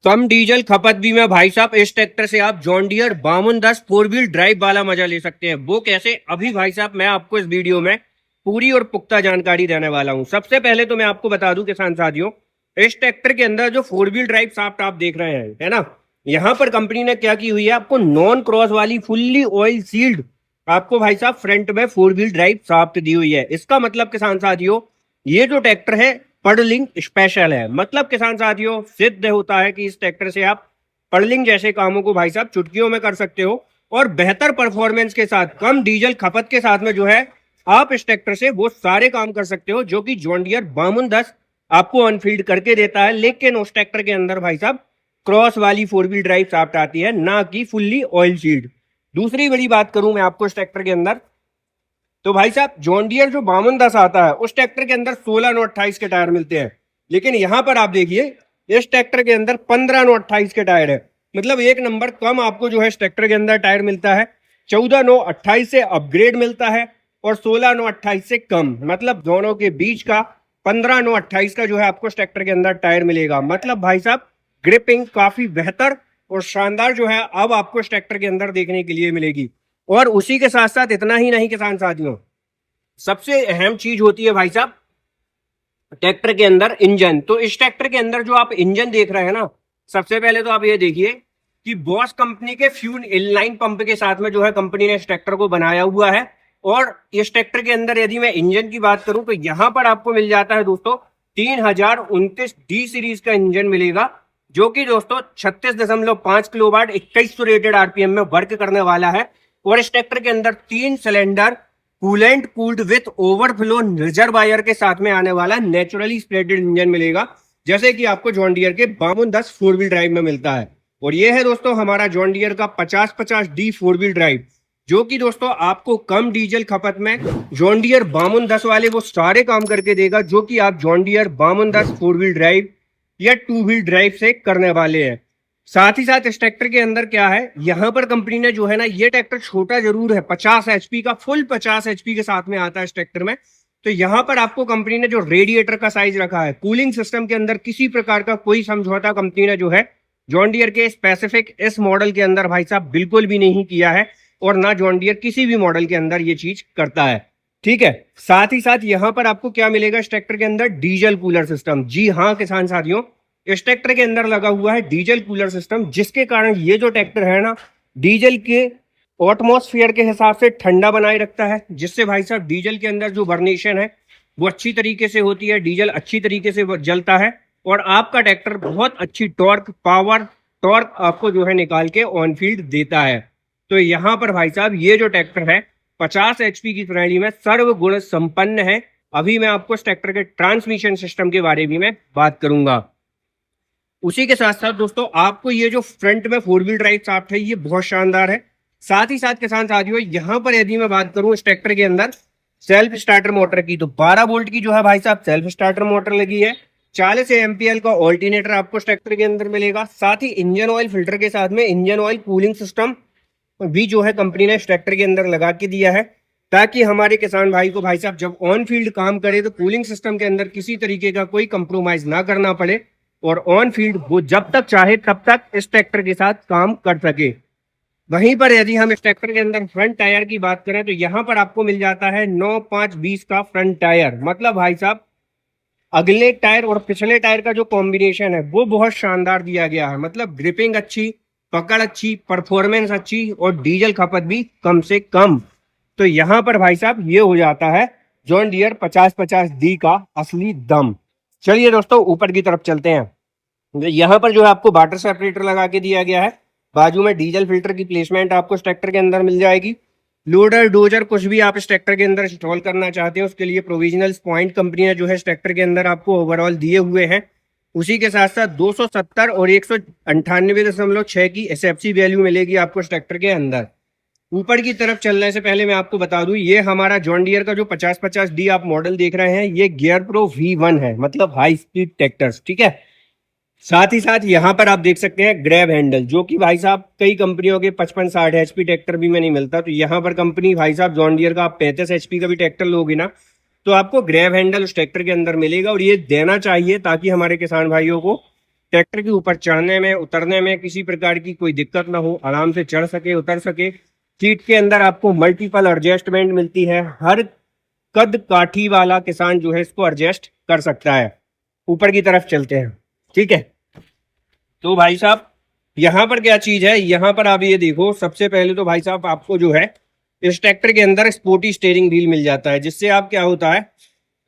कम diesel खपत भी में भाई साहब इस ट्रैक्टर से आप John Deere 5210 four wheel drive वाला मजा ले सकते हैं। वो कैसे, अभी भाई साहब मैं आपको इस वीडियो में पूरी और पुख्ता जानकारी देने वाला हूं। सबसे पहले तो मैं आपको बता दूं किसान साथियों, इस ट्रैक्टर के अंदर जो फोर व्हील ड्राइव शाफ्ट आप देख रहे हैं, है ना, यहाँ पर कंपनी ने क्या की हुई है, आपको नॉन क्रॉस वाली फुल्ली ऑयल सील्ड आपको भाई साहब फ्रंट में फोर व्हील ड्राइव शाफ्ट दी हुई है। इसका मतलब किसान साथियों, ये जो ट्रैक्टर है पडलिंग स्पेशल है। मतलब किसान साथियों, सिद्ध होता है कि इस ट्रैक्टर से आप पडलिंग जैसे कामों को भाई साहब चुटकियों में कर सकते हो और बेहतर परफॉर्मेंस के साथ, कम डीजल खपत के साथ में जो है आप इस ट्रैक्टर से वो सारे काम कर सकते हो जो कि जॉन डियर 5210 आपको अनफील्ड करके देता है। लेकिन उस ट्रैक्टर के अंदर भाई साहब क्रॉस वाली फोर व्हील ड्राइव शाफ्ट आती है, ना कि फुल्ली ऑयल सील्ड। दूसरी बड़ी बात करूं मैं आपको इस ट्रैक्टर के अंदर, तो भाई साहब जॉन डियर जो 5210 आता है उस ट्रैक्टर के अंदर 16 9 28 के टायर मिलते हैं, लेकिन यहां पर आप देखिए इस ट्रैक्टर के अंदर 15 9 28 के टायर है। मतलब एक नंबर कम आपको जो है इस ट्रैक्टर के अंदर टायर मिलता है। 14 9 28 से अपग्रेड मिलता है और 16 9 28 से कम, मतलब दोनों के बीच का 15 9 28 का जो है आपको इस ट्रैक्टर के अंदर टायर मिलेगा। मतलब भाई साहब ग्रिपिंग काफी बेहतर और शानदार जो है अब आपको इस ट्रैक्टर के अंदर देखने के लिए मिलेगी। और उसी के साथ साथ इतना ही नहीं किसान साथियों, सबसे अहम चीज होती है भाई साहब ट्रैक्टर के अंदर इंजन। तो इस ट्रैक्टर के अंदर जो आप इंजन देख रहे हैं ना, सबसे पहले तो आप ये देखिए कि बॉस कंपनी के फ्यूल इनलाइन पंप के साथ में जो है कंपनी ने इस ट्रैक्टर को बनाया हुआ है। और इस ट्रैक्टर के अंदर यदि मैं इंजन की बात करूं तो यहां पर आपको मिल जाता है दोस्तों 3029 डी सीरीज का इंजन मिलेगा, जो कि दोस्तों 36.5 किलोवाट 2100 रेटेड आरपीएम में वर्क करने वाला है। और इस ट्रैक्टर के अंदर 3 cylinder coolant cooled with overflow reservoir के साथ में आने वाला नेचुरली स्प्रेडेड इंजन मिलेगा, जैसे कि आपको जॉन डियर के 5210 फोर व्हील ड्राइव में मिलता है। और ये है दोस्तों हमारा जॉन डियर का 5050 डी फोर व्हील ड्राइव, जो कि दोस्तों आपको कम डीजल खपत में जॉन डियर 5210 वाले वो सारे काम करके देगा जो कि आप John Deere 5210 four wheel drive या टू व्हील ड्राइव से करने वाले हैं। साथ ही साथ इस ट्रैक्टर के अंदर क्या है, यहां पर कंपनी ने जो है ना, ये ट्रैक्टर छोटा जरूर है, 50 एचपी का, फुल 50 एचपी के साथ में आता है इस ट्रैक्टर में। तो यहां पर आपको कंपनी ने जो रेडिएटर का साइज रखा है, कूलिंग सिस्टम के अंदर किसी प्रकार का कोई समझौता कंपनी ने जो है जॉन डियर के स्पेसिफिक इस मॉडल के अंदर भाई साहब बिल्कुल भी नहीं किया है, और ना जॉन डियर किसी भी मॉडल के अंदर ये चीज करता है। ठीक है, साथ ही साथ यहां पर आपको क्या मिलेगा इस ट्रैक्टर के अंदर, डीजल कूलर सिस्टम। जी हाँ किसान साथियों, इस ट्रैक्टर के अंदर लगा हुआ है डीजल कूलर सिस्टम, जिसके कारण ये जो ट्रैक्टर है ना, डीजल के एटमॉस्फेयर के हिसाब से ठंडा बनाए रखता है, जिससे भाई साहब डीजल के अंदर जो बर्नेशन है वो अच्छी तरीके से होती है, डीजल अच्छी तरीके से जलता है और आपका ट्रैक्टर बहुत अच्छी टॉर्क आपको जो है निकाल के ऑन फील्ड देता है। तो यहाँ पर भाई साहब ये जो ट्रैक्टर है 50 एचपी की श्रेणी में सर्वगुण संपन्न है। अभी मैं आपको इस ट्रैक्टर के ट्रांसमिशन सिस्टम के बारे में बात करूंगा। उसी के साथ साथ दोस्तों आपको ये जो फ्रंट में फोर व्हील ड्राइव शाफ्ट है ये बहुत शानदार है। साथ ही साथ किसान साथियों, यहाँ पर यदि मैं बात करूं इस ट्रैक्टर के अंदर सेल्फ स्टार्टर मोटर की, तो 12 वोल्ट की जो है भाई साहब सेल्फ स्टार्टर मोटर लगी है। 40 एमपीएल का ऑल्टरनेटर आपको इस ट्रैक्टर के अंदर मिलेगा। साथ ही इंजन ऑयल फिल्टर के साथ में इंजन ऑयल कूलिंग सिस्टम भी जो है कंपनी ने इस ट्रैक्टर के अंदर लगा के दिया है, ताकि हमारे किसान भाई को भाई साहब जब ऑन फील्ड काम करे तो कूलिंग सिस्टम के अंदर किसी तरीके का कोई कंप्रोमाइज ना करना पड़े और ऑन फील्ड वो जब तक चाहे तब तक इस ट्रैक्टर के साथ काम कर सके। वहीं पर यदि हम इस ट्रैक्टर के अंदर फ्रंट टायर की बात करें तो यहाँ पर आपको मिल जाता है 9-5-20 का फ्रंट टायर। मतलब भाई साहब अगले टायर और पिछले टायर का जो कॉम्बिनेशन है वो बहुत शानदार दिया गया है। मतलब ग्रिपिंग अच्छी, पकड़ अच्छी, परफॉर्मेंस अच्छी और डीजल खपत भी कम से कम। तो यहाँ पर भाई साहब ये हो जाता है जॉन डियर 5050 डी का असली दम। चलिए दोस्तों ऊपर की तरफ चलते हैं। यहाँ पर जो है आपको वाटर सेपरेटर लगा के दिया गया है, बाजू में डीजल फिल्टर की प्लेसमेंट आपको इस ट्रैक्टर के अंदर मिल जाएगी। लोडर डोजर कुछ भी आप इस ट्रैक्टर के अंदर इंस्टॉल करना चाहते हैं उसके लिए प्रोविजनल पॉइंट कंपनी ने जो है इस ट्रैक्टर के अंदर आपको ओवरऑल दिए हुए हैं। उसी के साथ साथ 270 और 198.6 की एसएफसी वैल्यू मिलेगी आपको इस ट्रैक्टर के अंदर। ऊपर की तरफ चलने से पहले मैं आपको बता दूं, ये हमारा जॉन डियर का जो 5050 डी आप मॉडल देख रहे हैं ये गियर प्रो V1 है, मतलब हाई स्पीड ट्रैक्टर्स। ठीक है, साथ ही साथ यहाँ पर आप देख सकते हैं ग्रैब हैंडल, जो कि भाई साहब कई कंपनियों के 55-60 एचपी ट्रैक्टर भी में नहीं मिलता। तो यहाँ पर कंपनी भाई साहब जॉन डियर का आप 35 एचपी का भी ट्रैक्टर लोगे ना तो आपको ग्रैब हैंडल उस ट्रैक्टर के अंदर मिलेगा, और ये देना चाहिए ताकि हमारे किसान भाइयों को ट्रैक्टर के ऊपर चढ़ने में उतरने में किसी प्रकार की कोई दिक्कत ना हो, आराम से चढ़ सके उतर सके। सीट के अंदर आपको मल्टीपल एडजस्टमेंट मिलती है, हर कद काठी वाला किसान जो है इसको एडजस्ट कर सकता है। ऊपर की तरफ चलते हैं, ठीक है। तो भाई साहब यहाँ पर क्या चीज है, यहाँ पर आप ये देखो, सबसे पहले तो भाई साहब आपको जो है इस ट्रैक्टर के अंदर स्पोर्टी स्टीयरिंग व्हील मिल जाता है, जिससे आप क्या होता है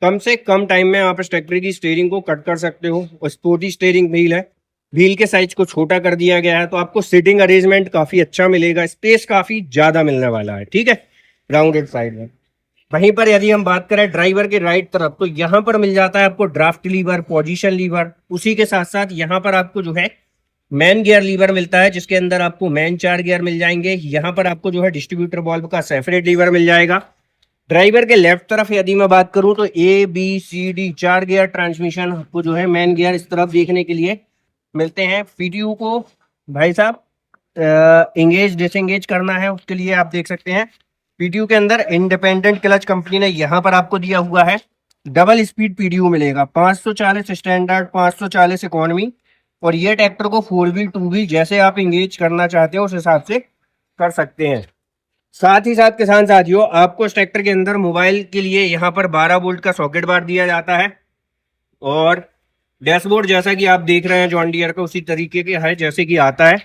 कम से कम टाइम में आप इस ट्रैक्टर की स्टीयरिंग को कट कर सकते हो। और स्पोर्टी स्टीयरिंग व्हील है, व्हील के साइज को छोटा कर दिया गया है, तो आपको सीटिंग अरेंजमेंट काफी अच्छा मिलेगा, स्पेस काफी ज्यादा मिलने वाला है, ठीक है, राउंडेड साइड में। वहीं पर यदि हम बात करें ड्राइवर के राइट तरफ, तो यहाँ पर मिल जाता है आपको ड्राफ्ट लीवर, पोजीशन लीवर। उसी के साथ साथ यहाँ पर आपको जो है मैन गियर लीवर मिलता है, जिसके अंदर आपको मैन 4 गियर मिल जाएंगे। यहाँ पर आपको जो है डिस्ट्रीब्यूटर वाल्व का सेपरेट लीवर मिल जाएगा। ड्राइवर के लेफ्ट तरफ यदि मैं बात करूं तो ABCD 4 गियर ट्रांसमिशन आपको जो है मैन गियर इस तरफ देखने के लिए मिलते हैं। PTO को भाई साहब इंगेज डिसएंगेज करना है, उसके लिए आप देख सकते हैं PTO के अंदर इंडिपेंडेंट क्लच कंपनी ने यहाँ पर आपको दिया हुआ है। डबल स्पीड PTO मिलेगा, 540 स्टैंडर्ड, 540 इकोनॉमी। और ये ट्रैक्टर को 4 व्हील 2 व्हील जैसे आप इंगेज करना चाहते हो उस हिसाब से कर सकते हैं। साथ ही साथ किसान साथियों आपको इस ट्रैक्टर के अंदर मोबाइल के लिए यहाँ पर 12 वोल्ट का सॉकेट बार दिया जाता है। और डैशबोर्ड जैसा कि आप देख रहे हैं जॉन डियर का उसी तरीके के है जैसे कि आता है।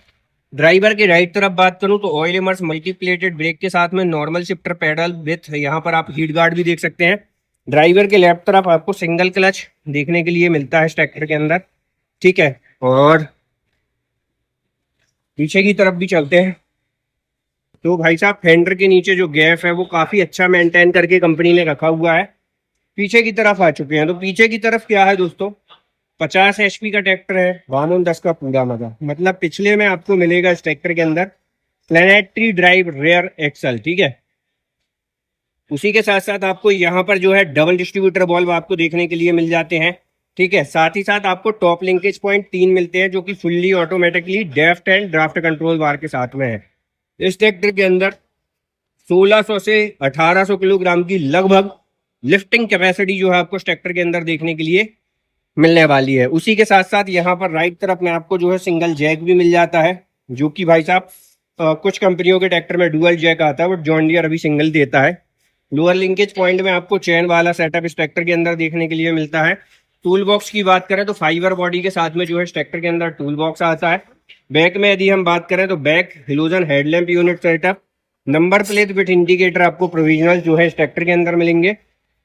ड्राइवर के राइट तरफ बात करूं तो ऑयल इमर्स मल्टीप्लेटेड ब्रेक के साथ में नॉर्मल शिफ्टर पेडल विथ यहाँ पर आप हीट गार्ड भी देख सकते हैं। ड्राइवर के लेफ्ट तरफ आपको सिंगल क्लच देखने के लिए मिलता है इस ट्रैक्टर के अंदर, ठीक है। और पीछे की तरफ भी चलते हैं तो भाई साहब फेंडर के नीचे जो गैप है वो काफी अच्छा मेंटेन करके कंपनी ने रखा हुआ है। पीछे की तरफ आ चुके हैं तो पीछे की तरफ क्या है दोस्तों, 50 HP का ट्रैक्टर है, वामन 10 का पूरा मजा। मतलब पिछले में आपको मिलेगा इस ट्रैक्टर के अंदर प्लैनेटरी ड्राइव रेयर एक्सल, ठीक है। उसी के साथ साथ आपको यहाँ पर जो है डबल डिस्ट्रीब्यूटर बॉल्व आपको देखने के लिए मिल जाते हैं, ठीक है। साथ ही साथ आपको टॉप लिंकेज पॉइंट 3 मिलते हैं जो कि fully automatically deft and draft control bar के साथ में है। इस ट्रैक्टर के अंदर 1600 से 1800 किलोग्राम की लगभग लिफ्टिंग कैपेसिटी जो है आपको इस ट्रैक्टर के अंदर देखने के लिए मिलने वाली है। उसी के साथ साथ यहाँ पर राइट तरफ में आपको जो है सिंगल जैक भी मिल जाता है, जो कि भाई साहब कुछ कंपनियों के ट्रैक्टर में डुअल जैक आता है, बट जॉन डियर अभी सिंगल देता है। लोअर लिंकेज पॉइंट में आपको चैन वाला सेटअप इस ट्रैक्टर के अंदर देखने के लिए मिलता है। टूल बॉक्स की बात करें तो फाइबर बॉडी के साथ में जो है इस ट्रैक्टर के अंदर टूल बॉक्स आता है। बैक में यदि हम बात करें तो back halogen headlamp unit setup, number plate with indicator आपको प्रोविजनल जो है इस ट्रैक्टर के अंदर मिलेंगे।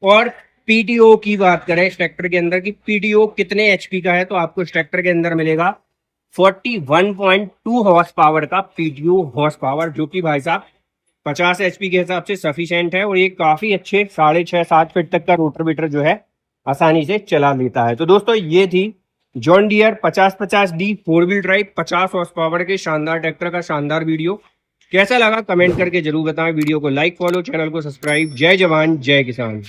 और PTO की बात करें इस ट्रैक्टर के अंदर की PTO कितने HP का है, तो आपको इस ट्रैक्टर के अंदर मिलेगा 41.2 हॉर्स पावर का PTO हॉर्स पावर, जो कि भाई साहब 50 HP के हिसाब से सफिशिएंट है। और ये काफी अच्छे 6.5-7 फीट तक का रोटर जो है आसानी से चला लेता है। तो दोस्तों ये थी John Deere 5050D 4 wheel drive 50 horse power के शानदार ट्रैक्टर का शानदार वीडियो। कैसा लगा कमेंट करके जरूर बताएं। वीडियो को लाइक, फॉलो, चैनल को सब्सक्राइब। जय जवान जय किसान।